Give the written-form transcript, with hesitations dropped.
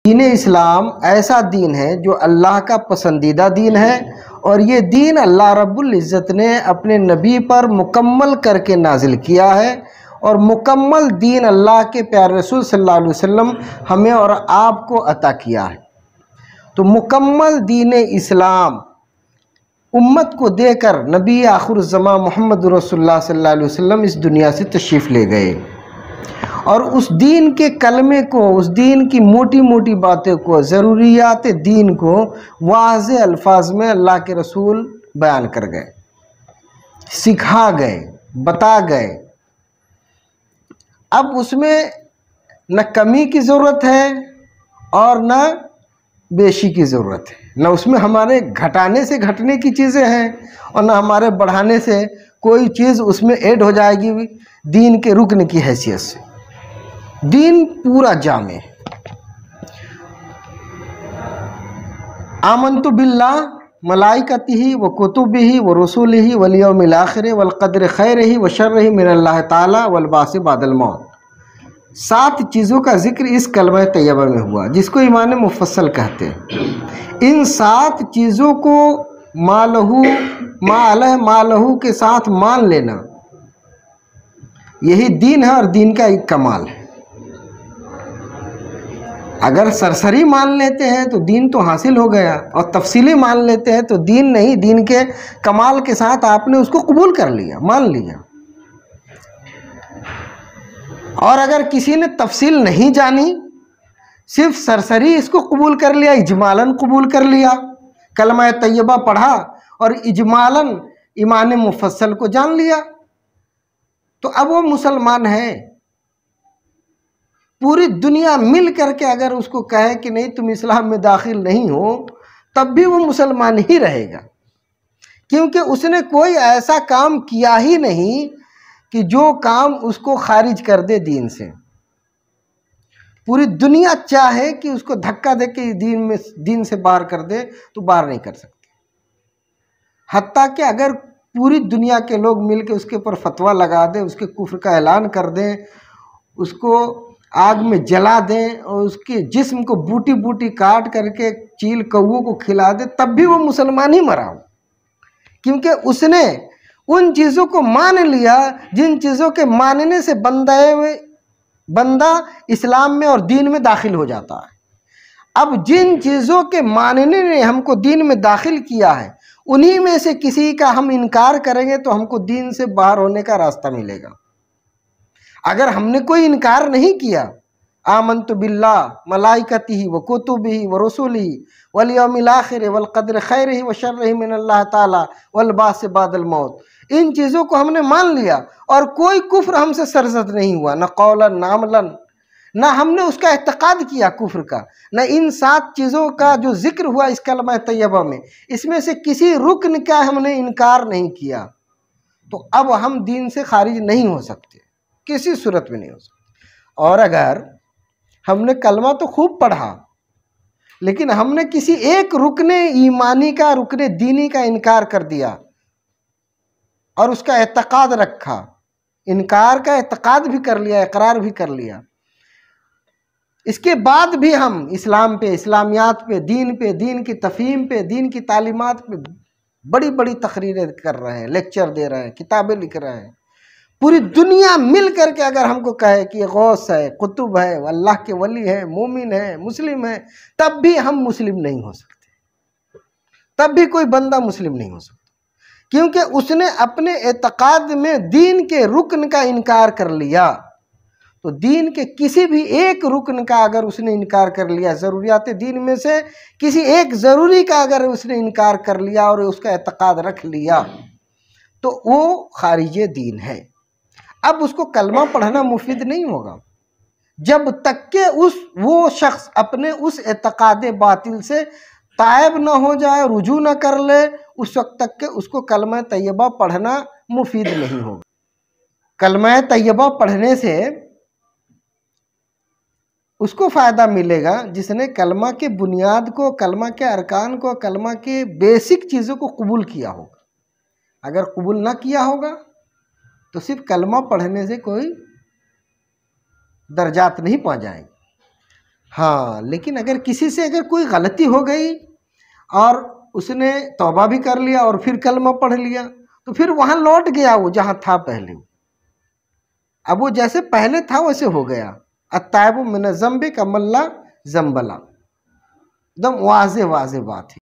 दीन इस्लाम ऐसा दीन है जो अल्लाह का पसंदीदा दीन है और ये दीन अल्लाह रब्बुल इज़्ज़त ने अपने नबी पर मुकम्मल करके नाजिल किया है और मुकम्मल दीन अल्लाह के प्यारे रसूल सल्लल्लाहु अलैहि वसल्लम हमें और आपको अता किया है। तो मुकम्मल दीन इस्लाम उम्मत को देकर नबी आखिरुज़्ज़मा मोहम्मद रसूलुल्लाह सल्लल्लाहु अलैहि वसल्लम इस दुनिया से तशरीफ़ ले गए और उस दीन के कलमे को, उस दीन की मोटी मोटी बातें को, ज़रूरियात दीन को वाज़े अल्फाज में अल्लाह के रसूल बयान कर गए, सिखा गए, बता गए। अब उसमें न कमी की ज़रूरत है और न बेशी की ज़रूरत है, न उसमें हमारे घटाने से घटने की चीज़ें हैं और न हमारे बढ़ाने से कोई चीज़ उसमें ऐड हो जाएगी दीन के रुकन की हैसियत से। दीन पूरा जामे। आमन्तु बिल्लाह मलाइकतिही व कुतुबिही व रसूलिही वल यौमिल आखिर वल क़द्र खैरिही व शर्रिही मिनल्लाह ताला वल बास बादल मौत। 7 चीज़ों का जिक्र इस कलमा तैयबा में हुआ जिसको ईमान मुफस्सल कहते हैं। इन 7 चीज़ों को मालहू मालह मालहू के साथ मान लेना, यही दीन है और दीन का एक कमाल है। अगर सरसरी मान लेते हैं तो दीन तो हासिल हो गया और तफसीली मान लेते हैं तो दीन नहीं, दीन के कमाल के साथ आपने उसको कबूल कर लिया, मान लिया। और अगर किसी ने तफसील नहीं जानी, सिर्फ सरसरी इसको कबूल कर लिया, इजमालन कबूल कर लिया, कलमा तैयबा पढ़ा और इजमालन ईमान मुफस्सल को जान लिया, तो अब वो मुसलमान है। पूरी दुनिया मिल करके अगर उसको कहे कि नहीं तुम इस्लाम में दाखिल नहीं हो, तब भी वो मुसलमान ही रहेगा, क्योंकि उसने कोई ऐसा काम किया ही नहीं कि जो काम उसको खारिज कर दे दीन से। पूरी दुनिया चाहे कि उसको धक्का दे के दीन से बाहर कर दे तो बाहर नहीं कर सकते। हत्ता कि अगर पूरी दुनिया के लोग मिल के उसके ऊपर फतवा लगा दें, उसके कुफ्र का ऐलान कर दें, उसको आग में जला दें और उसके जिस्म को बूटी बूटी काट करके चील कौओं को खिला दे, तब भी वो मुसलमान ही मरा हो, क्योंकि उसने उन चीज़ों को मान लिया जिन चीज़ों के मानने से बंदा इस्लाम में और दीन में दाखिल हो जाता है। अब जिन चीज़ों के मानने ने हमको दीन में दाखिल किया है, उन्हीं में से किसी का हम इनकार करेंगे तो हमको दीन से बाहर होने का रास्ता मिलेगा। अगर हमने कोई इनकार नहीं किया, आमन्तु बिल्लाह मलाइकतिही व कुतुबिही व रसूलिही वल यौमिल आखिर वल क़द्र खैरिही व शर्रिही मिनल्लाह ताला वल बास बादल मौत, इन चीज़ों को हमने मान लिया और कोई कुफ्र हमसे सरजद नहीं हुआ, न कौलन न अमलन, न हमने उसका एतकाद किया कुफ्र का, न इन 7 चीज़ों का जो जिक्र हुआ इस कलमा तैयबा में, इसमें से किसी रुकन का हमने इनकार नहीं किया, तो अब हम दीन से खारिज नहीं हो सकते, किसी सूरत में नहीं हो सकते। और अगर हमने कलमा तो खूब पढ़ा लेकिन हमने किसी एक रुकने ईमानी का, रुकने दीनी का इनकार कर दिया और उसका एतकाद रखा, इनकार का एतकाद भी कर लिया, इकरार भी कर लिया, इसके बाद भी हम इस्लाम पे, इस्लामियात पे, दीन की तफहीम पे, दीन की तालीमात पे बड़ी बड़ी तकरीरें कर रहे हैं, लेक्चर दे रहे हैं, किताबें लिख रहे हैं। पूरी दुनिया मिल करके अगर हमको कहे कि गौस है, कुतुब है, अल्लाह के वली है, मोमिन है, मुस्लिम है, तब भी हम मुस्लिम नहीं हो सकते, तब भी कोई बंदा मुस्लिम नहीं हो सकता, क्योंकि उसने अपने एतकाद में दीन के रुकन का इनकार कर लिया। तो दीन के किसी भी एक रुकन का अगर उसने इनकार कर लिया, ज़रूरियात दीन में से किसी एक ज़रूरी का अगर उसने इनकार कर लिया और उसका एतकाद रख लिया, तो वो खारिज दीन है। अब उसको कलमा पढ़ना मुफीद नहीं होगा जब तक के वो शख्स अपने उस एतकाद बातिल से तायब ना हो जाए, रुजू ना कर ले, उस वक्त तक के उसको कलमा तैयबा पढ़ना मुफीद नहीं होगा। कलमा तैयबा पढ़ने से उसको फ़ायदा मिलेगा जिसने कलमा के बुनियाद को, कलमा के अरकान को, कलमा के बेसिक चीज़ों को कबूल किया होगा। अगर कबूल ना किया होगा तो सिर्फ कलमा पढ़ने से कोई दर्जात नहीं पा जाएगी। हाँ, लेकिन अगर किसी से अगर कोई गलती हो गई और उसने तौबा भी कर लिया और फिर कलमा पढ़ लिया, तो फिर वहां लौट गया वो जहां था पहले। अब वो जैसे पहले था वैसे हो गया। अत्ताइबु मिन ज़ंबि कमल्ला ज़ंबला, एकदम वाज़े वाज़े बात है।